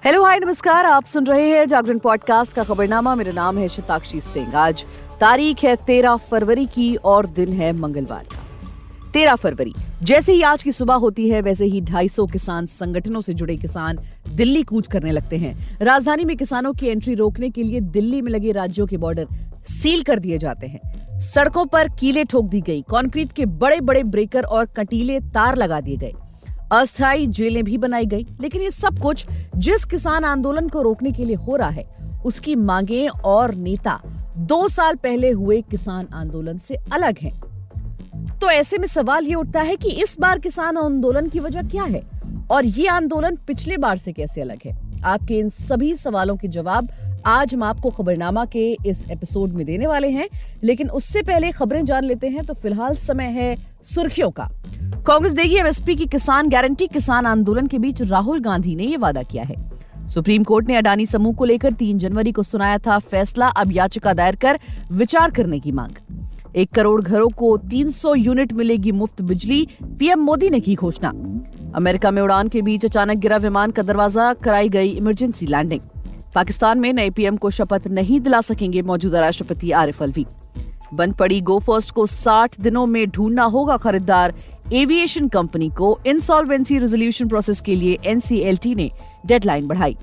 Hello hi नमस्कार, आप सुन रहे हैं जागरण पॉडकास्ट का खबरनामा। मेरा नाम है शताक्षी सिंह। आज तारीख है 13 फरवरी की और दिन है मंगलवार का। 13 फरवरी जैसे ही आज की सुबह होती है वैसे ही 250 किसान संगठनों से जुड़े किसान दिल्ली कूच करने लगते हैं। राजधानी में किसानों की एंट्री रोकने के लिए दिल्ली में लगे राज्यों के बॉर्डर सील कर दिए जाते हैं। सड़कों पर कीलें ठोक दी गई, कंक्रीट के बड़े बड़े ब्रेकर और कंटीले तार लगा दिए गए, अस्थायी जेलें भी बनाई गई। लेकिन ये सब कुछ जिस किसान आंदोलन को रोकने के लिए हो रहा है उसकी मांगें और नेता 2 साल पहले हुए किसान आंदोलन से अलग हैं। तो ऐसे में सवाल ये उठता है कि इस बार किसान आंदोलन की वजह क्या है और ये आंदोलन पिछले बार से कैसे अलग है। आपके इन सभी सवालों के जवाब आज हम आपको खबरनामा के इस एपिसोड में देने वाले हैं। लेकिन उससे पहले खबरें जान लेते हैं। तो फिलहाल समय है सुर्खियों का। कांग्रेस देगी एमएसपी की किसान गारंटी। किसान आंदोलन के बीच राहुल गांधी ने यह वादा किया है। सुप्रीम कोर्ट ने अडानी समूह को लेकर 3 जनवरी को सुनाया था फैसला। अब याचिका दायर कर विचार करने की मांग। 1 करोड़ घरों को 300 यूनिट मिलेगी मुफ्त बिजली, पीएम मोदी ने की घोषणा। अमेरिका में उड़ान के बीच अचानक गिरा विमान का दरवाजा, कराई गई इमरजेंसी लैंडिंग। पाकिस्तान में नए पीएम को शपथ नहीं दिला सकेंगे मौजूदा राष्ट्रपति आरिफ अलवी। बंद पड़ी गो फर्स्ट को 60 दिनों में ढूंढना होगा खरीदार। एविएशन कंपनी को इंसॉल्वेंसी रेजोल्यूशन प्रोसेस के लिए एनसीएलटी ने डेडलाइन बढ़ाई।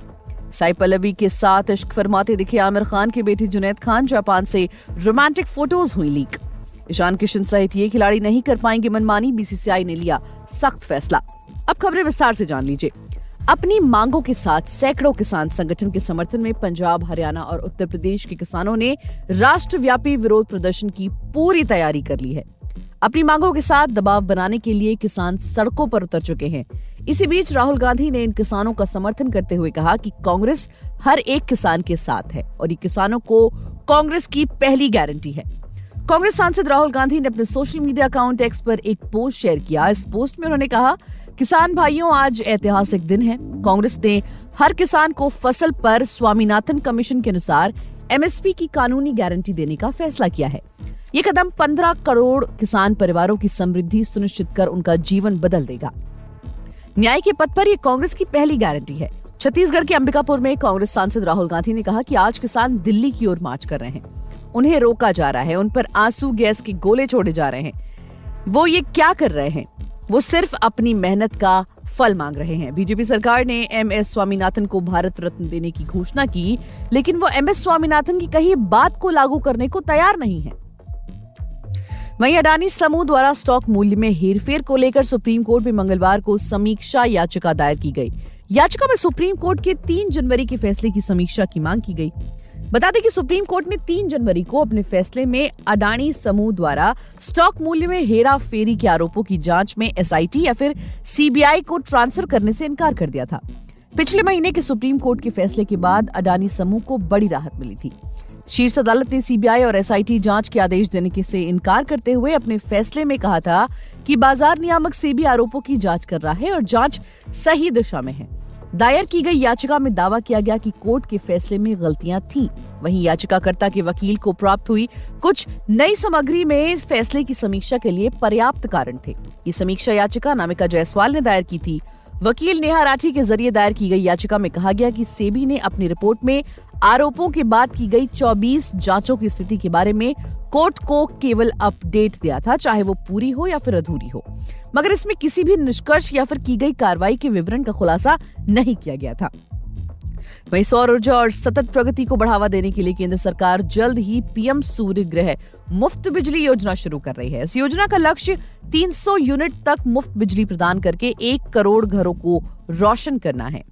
साई पल्लवी के साथ इश्क फरमाते दिखे आमिर खान के बेटे जुनैद खान। जापान से रोमांटिक फोटोज हुई लीक। ईशान किशन सहित ये खिलाड़ी नहीं कर पाएंगे मनमानी, बीसीसीआई ने लिया सख्त फैसला। अब खबरें विस्तार से जान लीजिए। अपनी मांगों के साथ सैकड़ों किसान संगठन के समर्थन में पंजाब, हरियाणा और उत्तर प्रदेश के किसानों ने राष्ट्रव्यापी विरोध प्रदर्शन की पूरी तैयारी कर ली है। अपनी मांगों के साथ दबाव बनाने के लिए किसान सड़कों पर उतर चुके हैं। इसी बीच राहुल गांधी ने इन किसानों का समर्थन करते हुए कहा कि कांग्रेस हर एक किसान के साथ है और ये किसानों को कांग्रेस की पहली गारंटी है। कांग्रेस सांसद राहुल गांधी ने अपने सोशल मीडिया अकाउंट एक्स पर एक पोस्ट शेयर किया। इस पोस्ट में उन्होंने कहा, किसान भाइयों, आज ऐतिहासिक दिन है। कांग्रेस ने हर किसान को फसल पर स्वामीनाथन कमीशन के अनुसार एमएसपी की कानूनी गारंटी देने का फैसला किया है। ये कदम 15 करोड़ किसान परिवारों की समृद्धि सुनिश्चित कर उनका जीवन बदल देगा। न्याय के पथ पर यह कांग्रेस की पहली गारंटी है। छत्तीसगढ़ के अंबिकापुर में कांग्रेस सांसद राहुल गांधी ने कहा कि आज किसान दिल्ली की ओर मार्च कर रहे हैं। उन्हें रोका जा रहा है, उन पर आंसू गैस के गोले छोड़े जा रहे हैं। वो ये क्या कर रहे हैं? वो सिर्फ अपनी मेहनत का फल मांग रहे हैं। बीजेपी सरकार ने एमएस स्वामीनाथन को भारत रत्न देने की घोषणा की, लेकिन वो एमएस स्वामीनाथन की कही बात को लागू करने को तैयार नहीं है। वहीं अडानी समूह द्वारा स्टॉक मूल्य में हेरफेर को लेकर सुप्रीम कोर्ट में मंगलवार को समीक्षा याचिका दायर की गई। याचिका में सुप्रीम कोर्ट के 3 जनवरी के फैसले की समीक्षा की मांग की गई। बता दें कि सुप्रीम कोर्ट ने 3 जनवरी को अपने फैसले में अडानी समूह द्वारा स्टॉक मूल्य में हेरा फेरी के आरोपों की जांच में एसआईटी या फिर सीबीआई को ट्रांसफर करने से इनकार कर दिया था। पिछले महीने के सुप्रीम कोर्ट के फैसले के बाद अडानी समूह को बड़ी राहत मिली थी। शीर्ष अदालत ने सीबीआई और एसआईटी जांच के आदेश देने से इनकार करते हुए अपने फैसले में कहा था कि बाजार नियामक सेबी आरोपों की जांच कर रहा है और जांच सही दिशा में है। दायर की गई याचिका में दावा किया गया कि कोर्ट के फैसले में गलतियां थीं। वहीं याचिकाकर्ता के वकील को प्राप्त हुई कुछ नई सामग्री में फैसले की समीक्षा के लिए पर्याप्त कारण थे। ये समीक्षा याचिका नामिका जायसवाल ने दायर की थी। वकील नेहा राठी के जरिए दायर की गई याचिका में कहा गया कि सेबी ने अपनी रिपोर्ट में आरोपों के बाद की गई 24 जांचों की स्थिति के बारे में कोर्ट को केवल अपडेट दिया था, चाहे वो पूरी हो या फिर अधूरी हो, मगर इसमें किसी भी निष्कर्ष या फिर की गई कार्रवाई के विवरण का खुलासा नहीं किया गया था। वहीं सौर ऊर्जा और सतत प्रगति को बढ़ावा देने के लिए केंद्र सरकार जल्द ही पीएम सूर्य गृह मुफ्त बिजली योजना शुरू कर रही है। इस योजना का लक्ष्य 300 यूनिट तक मुफ्त बिजली प्रदान करके 1 करोड़ घरों को रोशन करना है।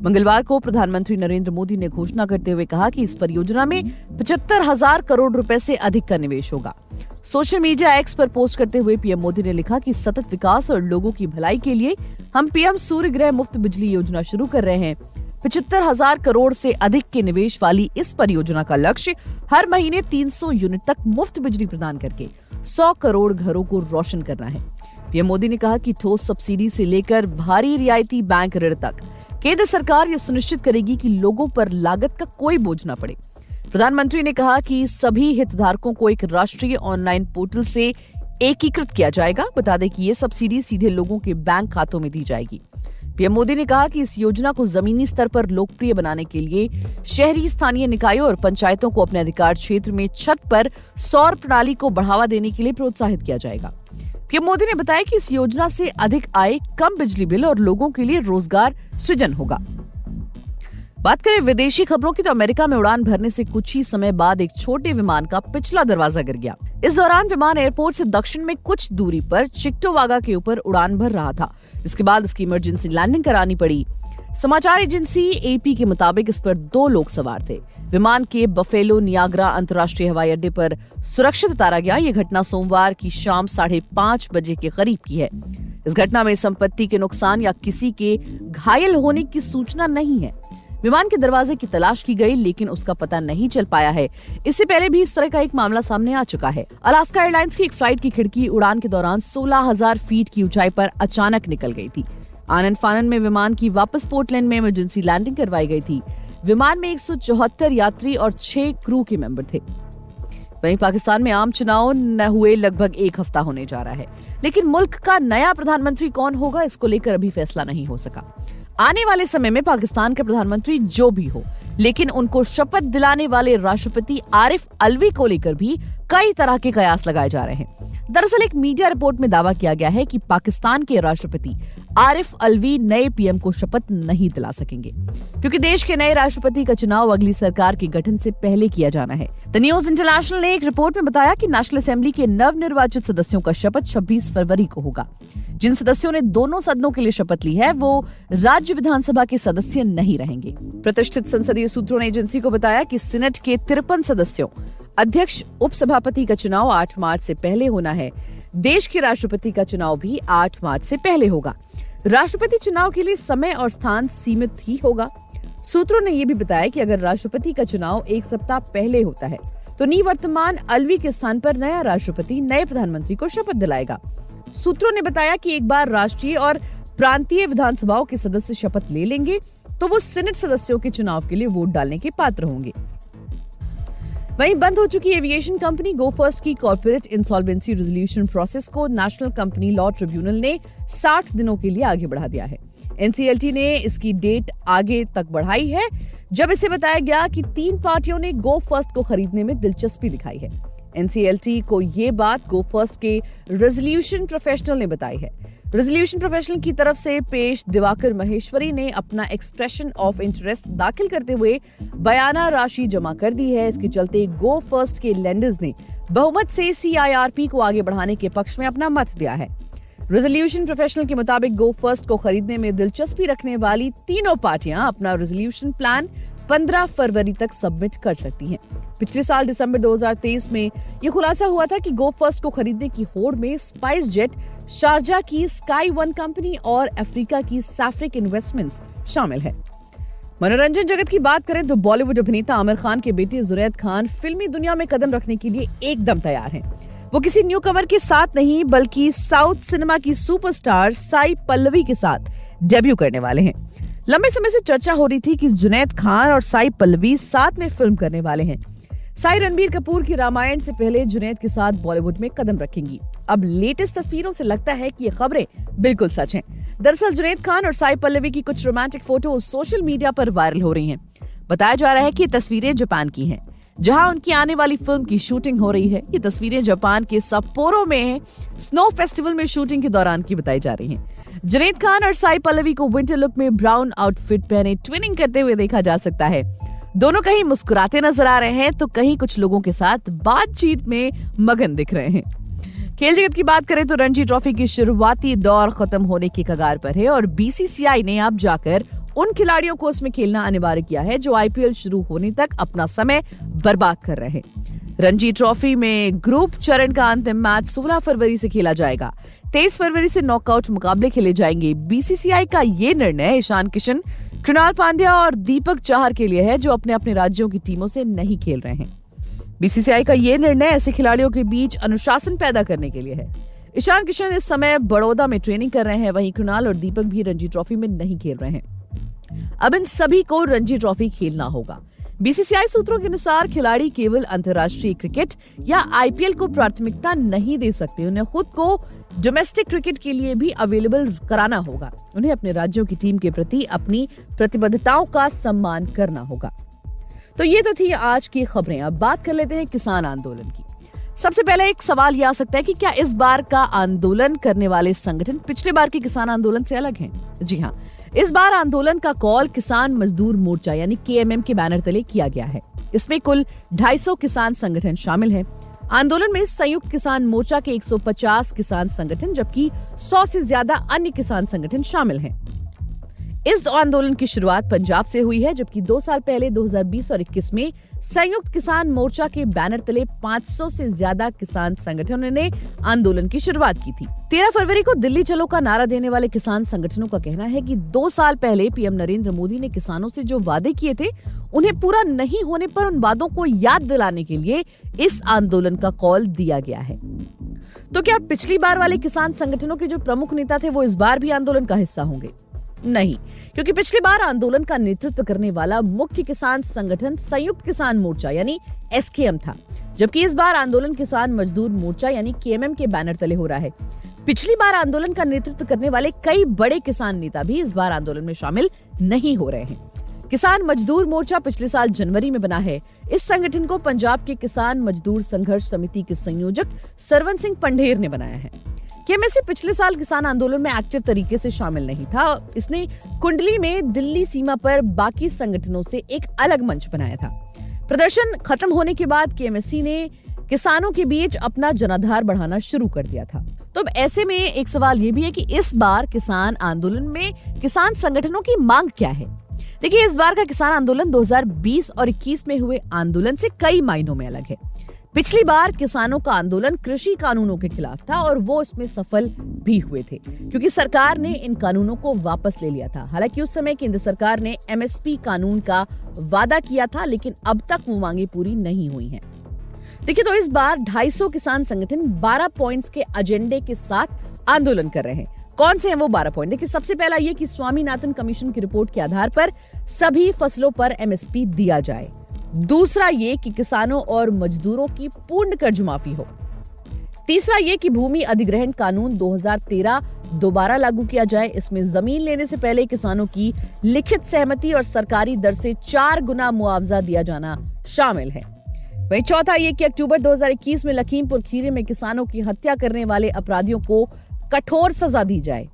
मंगलवार को प्रधानमंत्री नरेंद्र मोदी ने घोषणा करते हुए कहा कि इस परियोजना में 75,000 करोड़ रुपए से अधिक का निवेश होगा। सोशल मीडिया एक्स पर पोस्ट करते हुए पीएम मोदी ने लिखा कि सतत विकास और लोगों की भलाई के लिए हम पीएम सूर्य गृह मुफ्त बिजली योजना शुरू कर रहे हैं। 75,000 करोड़ से अधिक के निवेश वाली इस परियोजना का लक्ष्य हर महीने 300 यूनिट तक मुफ्त बिजली प्रदान करके 100 करोड़ घरों को रोशन करना है। पीएम मोदी ने कहा कि ठोस सब्सिडी से लेकर भारी रियायती बैंक ऋण तक केंद्र सरकार यह सुनिश्चित करेगी कि लोगों पर लागत का कोई बोझ न पड़े। प्रधानमंत्री ने कहा कि सभी हितधारकों को एक राष्ट्रीय ऑनलाइन पोर्टल से एकीकृत किया जाएगा। बता दें कि ये सब्सिडी सीधे लोगों के बैंक खातों में दी जाएगी। पीएम मोदी ने कहा कि इस योजना को जमीनी स्तर पर लोकप्रिय बनाने के लिए शहरी स्थानीय निकायों और पंचायतों को अपने अधिकार क्षेत्र में छत पर सौर प्रणाली को बढ़ावा देने के लिए प्रोत्साहित किया जाएगा। पीएम मोदी ने बताया कि इस योजना से अधिक आय, कम बिजली बिल और लोगों के लिए रोजगार सृजन होगा। बात करें विदेशी खबरों की तो अमेरिका में उड़ान भरने से कुछ ही समय बाद एक छोटे विमान का पिछला दरवाजा गिर गया। इस दौरान विमान एयरपोर्ट से दक्षिण में कुछ दूरी पर चिक्टोवागा के ऊपर उड़ान भर रहा था। इसके बाद इसकी इमरजेंसी लैंडिंग करानी पड़ी। समाचार एजेंसी एपी के मुताबिक इस पर 2 लोग सवार थे। विमान के बफेलो नियाग्रा अंतर्राष्ट्रीय हवाई अड्डे पर सुरक्षित उतारा गया। ये घटना सोमवार की शाम 5:30 बजे के करीब की है। इस घटना में संपत्ति के नुकसान या किसी के घायल होने की सूचना नहीं है। विमान के दरवाजे की तलाश की गई, लेकिन उसका पता नहीं चल पाया है। इससे पहले भी इस तरह का एक मामला सामने आ चुका है। अलास्का एयरलाइंस की एक फ्लाइट की खिड़की उड़ान के दौरान 16,000 फीट की ऊंचाई पर अचानक निकल गई थी। आनन फानन में विमान की वापस पोर्टलैंड में इमरजेंसी लैंडिंग करवाई गई थी। विमान में 174 यात्री और 6 क्रू के मेंबर थे। वहीं पाकिस्तान में आम चुनाव न हुए लगभग 1 हफ्ता होने जा रहा है, लेकिन मुल्क का नया प्रधानमंत्री कौन होगा, इसको लेकर अभी फैसला नहीं हो सका। आने वाले समय में पाकिस्तान के प्रधानमंत्री जो भी हो, लेकिन उनको शपथ दिलाने वाले राष्ट्रपति आरिफ अलवी को लेकर भी कई तरह के कयास लगाए जा रहे हैं। दरअसल एक मीडिया रिपोर्ट में दावा किया गया है कि पाकिस्तान के राष्ट्रपति आरिफ अलवी नए पीएम को शपथ नहीं दिला सकेंगे, क्योंकि देश के नए राष्ट्रपति का चुनाव अगली सरकार के गठन से पहले किया जाना है। द न्यूज इंटरनेशनल ने एक रिपोर्ट में बताया कि नेशनल असेंबली के नवनिर्वाचित सदस्यों का शपथ 26 फरवरी को होगा। जिन सदस्यों ने दोनों सदनों के लिए शपथ ली है, वो राज्य विधानसभा के सदस्य नहीं रहेंगे। प्रतिष्ठित संसदीय सूत्रों ने एजेंसी को बताया कि सीनेट के 53 सदस्यों, अध्यक्ष, उपसभापति का चुनाव 8 मार्च से पहले होना है। देश के राष्ट्रपति का चुनाव भी 8 मार्च से पहले होगा। राष्ट्रपति चुनाव के लिए समय और स्थान सीमित ही होगा। सूत्रों ने यह भी बताया कि अगर राष्ट्रपति का चुनाव 1 सप्ताह पहले होता है, तो निवर्तमान अलवी के स्थान पर नया राष्ट्रपति नए प्रधानमंत्री को शपथ दिलाएगा। सूत्रों ने बताया कि एक बार राष्ट्रीय और प्रांतीय विधानसभाओं के सदस्य शपथ ले लेंगे, तो वो सीनेट सदस्यों के चुनाव के लिए वोट डालने के पात्र होंगे। वहीं बंद हो चुकी एविएशन कंपनी गो फर्स्ट की कॉर्पोरेट इंसॉल्वेंसी रेजोल्यूशन प्रोसेस को नेशनल कंपनी लॉ ट्रिब्यूनल ने 60 दिनों के लिए आगे बढ़ा दिया है। एनसीएलटी ने इसकी डेट आगे तक बढ़ाई है, जब इसे बताया गया कि 3 पार्टियों ने गो फर्स्ट को खरीदने में दिलचस्पी दिखाई है। एनसीएलटी को ये बात गो फर्स्ट के रेजोल्यूशन प्रोफेशनल ने बताई है। रेजोल्यूशन प्रोफेशनल की तरफ से पेश दिवाकर महेश्वरी ने अपना एक्सप्रेशन ऑफ इंटरेस्ट दाखिल करते हुए बयाना राशि जमा कर दी है। इसके चलते गो फर्स्ट के लेंडर्स ने बहुमत से सीआईआरपी को आगे बढ़ाने के पक्ष में अपना मत दिया है। रेजोल्यूशन प्रोफेशनल के मुताबिक गो फर्स्ट को खरीदने में दिलचस्पी रखने वाली तीनों पार्टियां अपना रेजोल्यूशन प्लान 15 फरवरी तक सबमिट कर सकती हैं। पिछले साल दिसंबर 2023 में यह खुलासा हुआ था कि गो फर्स्ट को खरीदने की होड़ में स्पाइस जेट, शारजा की स्काई वन कंपनी और अफ्रीका की सैफ्रिक इन्वेस्टमेंट्स शामिल है। मनोरंजन जगत की बात करें तो बॉलीवुड अभिनेता आमिर खान के बेटे जुनैद खान फिल्मी दुनिया में कदम रखने के लिए एकदम तैयार हैं। वो किसी न्यू कमर के साथ नहीं, बल्कि साउथ सिनेमा की सुपरस्टार साई पल्लवी के साथ डेब्यू करने वाले हैं। लंबे समय से चर्चा हो रही थी कि जुनैद खान और साई पल्लवी साथ में फिल्म करने वाले हैं। साई रणबीर कपूर की रामायण से पहले जुनैद के साथ बॉलीवुड में कदम रखेंगी। अब लेटेस्ट तस्वीरों से लगता है कि ये खबरें बिल्कुल सच हैं। दरअसल जुनैद खान और साई पल्लवी की कुछ रोमांटिक फोटो सोशल मीडिया पर वायरल हो रही हैं। बताया जा रहा है कि ये तस्वीरें जापान की हैं, जहां उनकी आने वाली फिल्म की शूटिंग हो रही है। ये तस्वीरें जापान के सप्पोरो में स्नो फेस्टिवल में शूटिंग के दौरान की बताई जा रही हैं। जुनैद खान और साई पल्लवी को विंटर लुक में ब्राउन आउटफिट पहने ट्विनिंग करते हुए देखा जा सकता है। दोनों कहीं मुस्कुराते नजर आ रहे हैं, तो कहीं कुछ लोगों के साथ बातचीत में मगन दिख रहे हैं। खेल जगत की बात करें तो रणजी ट्रॉफी की शुरुआती दौर खत्म होने की कगार पर है और बीसीसीआई ने अब जाकर उन खिलाड़ियों को उसमें खेलना अनिवार्य किया है जो आईपीएल शुरू होने तक अपना समय बर्बाद कर रहे हैं। रणजी ट्रॉफी में ग्रुप चरण का अंतिम मैच 16 फरवरी से खेला जाएगा। 23 फरवरी से नॉकआउट मुकाबले खेले जाएंगे। बीसीसीआई का ये निर्णय ईशान किशन, कृणाल पांड्या और दीपक चाहर के लिए है, जो अपने अपने राज्यों की टीमों से नहीं खेल रहे हैं। बीसीसीआई का ये निर्णय ऐसे खिलाड़ियों के बीच अनुशासन पैदा करने के लिए है। ईशान किशन इस समय बड़ौदा में ट्रेनिंग कर रहे हैं, वहीं कृणाल और दीपक भी रणजी ट्रॉफी में नहीं खेल रहे हैं। अब इन सभी को रणजी ट्रॉफी खेलना होगा। बीसीसीआई सूत्रों के अनुसार खिलाड़ी केवल अंतर्राष्ट्रीय क्रिकेट या आईपीएल को प्राथमिकता नहीं दे सकते, उन्हें खुद को डोमेस्टिक क्रिकेट के लिए भी अवेलेबल कराना होगा। उन्हें अपने राज्यों की टीम के प्रति अपनी प्रतिबद्धताओं का सम्मान करना होगा। तो ये तो थी आज की खबरें। अब बात कर लेते हैं किसान आंदोलन की। सबसे पहले एक सवाल ये आ सकता है कि क्या इस बार का आंदोलन करने वाले संगठन पिछले बार के किसान आंदोलन से अलग हैं? जी हाँ, इस बार आंदोलन का कॉल किसान मजदूर मोर्चा यानी केएमएम के बैनर तले किया गया है। इसमें कुल 250 किसान संगठन शामिल हैं। आंदोलन में संयुक्त किसान मोर्चा के 150 किसान संगठन जबकि 100 से ज्यादा अन्य किसान संगठन शामिल हैं। इस आंदोलन की शुरुआत पंजाब से हुई है, जबकि 2 साल पहले 2020 और 21 में संयुक्त किसान मोर्चा के बैनर तले 500 से ज्यादा किसान संगठनों ने आंदोलन की शुरुआत की थी। 13 फरवरी को दिल्ली चलो का नारा देने वाले किसान संगठनों का कहना है कि 2 साल पहले पीएम नरेंद्र मोदी ने किसानों से जो वादे किए थे उन्हें पूरा नहीं होने पर उन वादों को याद दिलाने के लिए इस आंदोलन का कॉल दिया गया है। तो क्या पिछली बार वाले किसान संगठनों के जो प्रमुख नेता थे वो इस बार भी आंदोलन का हिस्सा होंगे? नहीं, क्योंकि पिछली बार आंदोलन का नेतृत्व करने वाला मुख्य किसान संगठन संयुक्त किसान मोर्चा यानी एसकेएम था, जबकि इस बार आंदोलन किसान मजदूर मोर्चा यानी केएमएम के बैनर तले हो रहा है। पिछली बार आंदोलन का नेतृत्व करने वाले कई बड़े किसान नेता भी इस बार आंदोलन में शामिल नहीं हो रहे हैं। किसान मजदूर मोर्चा पिछले साल जनवरी में बना है। इस संगठन को पंजाब के किसान मजदूर संघर्ष समिति के संयोजक सरवन सिंह पंढेर ने बनाया है। केएमएम पिछले साल किसान आंदोलन में एक्टिव तरीके से शामिल नहीं था। इसने कुंडली में दिल्ली सीमा पर बाकी संगठनों से एक अलग मंच बनाया था। प्रदर्शन खत्म होने के बाद केएमएम ने किसानों के बीच अपना जनाधार बढ़ाना शुरू कर दिया था। तो अब ऐसे में एक सवाल ये भी है कि इस बार किसान आंदोलन में किसान संगठनों की मांग क्या है? देखिए, इस बार का किसान आंदोलन 2020 और 21 में हुए आंदोलन से कई मायनों में अलग है। पिछली बार किसानों का आंदोलन कृषि कानूनों के खिलाफ था और वो इसमें सफल भी हुए थे, क्योंकि सरकार ने इन कानूनों को वापस ले लिया था। हालांकि उस समय केंद्र सरकार ने एमएसपी कानून का वादा किया था, लेकिन अब तक वो मांगे पूरी नहीं हुई हैं। देखिए, तो इस बार 250 किसान संगठन 12 पॉइंट्स के एजेंडे के साथ आंदोलन कर रहे हैं। कौन से हैं वो 12 पॉइंट? देखिए, सबसे पहला ये कि स्वामीनाथन कमीशन की रिपोर्ट के आधार पर सभी फसलों पर एमएसपी दिया जाए। दूसरा ये कि किसानों और मजदूरों की पूर्ण कर्ज माफी हो। तीसरा ये कि भूमि अधिग्रहण कानून 2013 दोबारा लागू किया जाए। इसमें जमीन लेने से पहले किसानों की लिखित सहमति और सरकारी दर से 4 गुना मुआवजा दिया जाना शामिल है। वहीं चौथा ये कि अक्टूबर 2021 में लखीमपुर खीरी में किसानों की हत्या करने वाले अपराधियों को कठोर सजा दी जाए।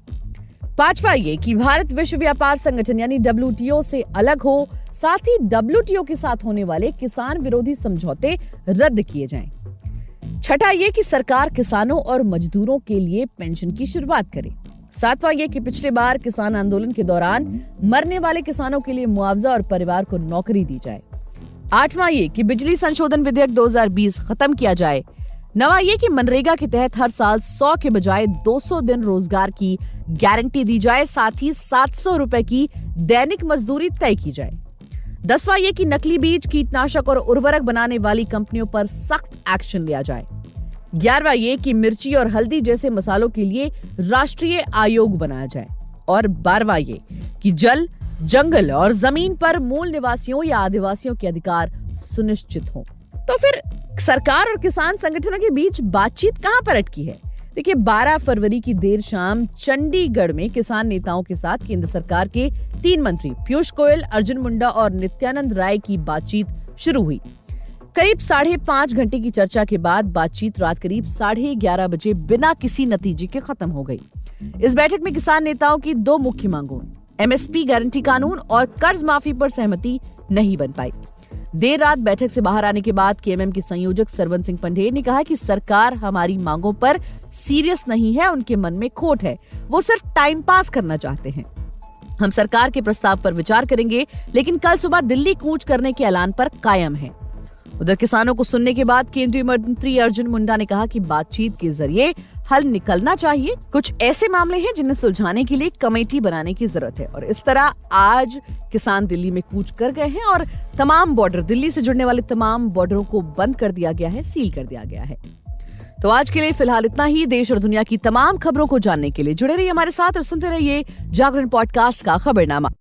पांचवा ये कि भारत विश्व व्यापार संगठन यानी WTO से अलग हो, साथ ही WTO के साथ होने वाले किसान विरोधी समझौते रद्द किए जाएं। छठा ये कि सरकार किसानों और मजदूरों के लिए पेंशन की शुरुआत करे। सातवां ये कि पिछले बार किसान आंदोलन के दौरान मरने वाले किसानों के लिए मुआवजा और परिवार को नौकरी दी जाए। आठवां ये कि बिजली संशोधन विधेयक 2020 खत्म किया जाए। नवा ये कि मनरेगा के तहत हर साल 100 के बजाय 200 दिन रोजगार की गारंटी दी जाए। साथ ही 700 रुपए की दैनिक मजदूरी तय की जाए। 10वां ये कि नकली बीज, कीटनाशक और उर्वरक बनाने वाली कंपनियों पर सख्त एक्शन लिया जाए। 11वां ये कि मिर्ची और हल्दी जैसे मसालों के लिए राष्ट्रीय आयोग बनाया जाए। और 12वां ये कि जल, जंगल और जमीन पर मूल निवासियों या आदिवासियों के अधिकार सुनिश्चित हों। तो फिर सरकार और किसान संगठनों के बीच बातचीत कहां पर अटकी है? देखिए, 12 फरवरी की देर शाम चंडीगढ़ में किसान नेताओं के साथ केंद्र सरकार के 3 मंत्री पीयूष गोयल, अर्जुन मुंडा और नित्यानंद राय की बातचीत शुरू हुई। करीब 5.5 घंटे की चर्चा के बाद बातचीत रात करीब 11:30 बजे बिना किसी नतीजे के खत्म हो गई। इस बैठक में किसान नेताओं की 2 मुख्य मांगों एमएसपी गारंटी कानून और कर्ज माफी पर सहमति नहीं बन पाई। देर रात बैठक से बाहर आने के बाद केएमएम के संयोजक सरवन सिंह पंढेर ने कहा कि सरकार हमारी मांगों पर सीरियस नहीं है, उनके मन में खोट है, वो सिर्फ टाइम पास करना चाहते हैं। हम सरकार के प्रस्ताव पर विचार करेंगे, लेकिन कल सुबह दिल्ली कूच करने के ऐलान पर कायम है। उधर किसानों को सुनने के बाद केंद्रीय मंत्री अर्जुन मुंडा ने कहा कि बातचीत के जरिए हल निकलना चाहिए। कुछ ऐसे मामले हैं जिन्हें सुलझाने के लिए कमेटी बनाने की जरूरत है। और इस तरह आज किसान दिल्ली में कूच कर गए हैं और तमाम बॉर्डर, दिल्ली से जुड़ने वाले तमाम बॉर्डरों को बंद कर दिया गया है, सील कर दिया गया है। तो आज के लिए फिलहाल इतना ही। देश और दुनिया की तमाम खबरों को जानने के लिए जुड़े रहिए हमारे साथ और सुनते रहिए जागरण पॉडकास्ट का खबरनामा।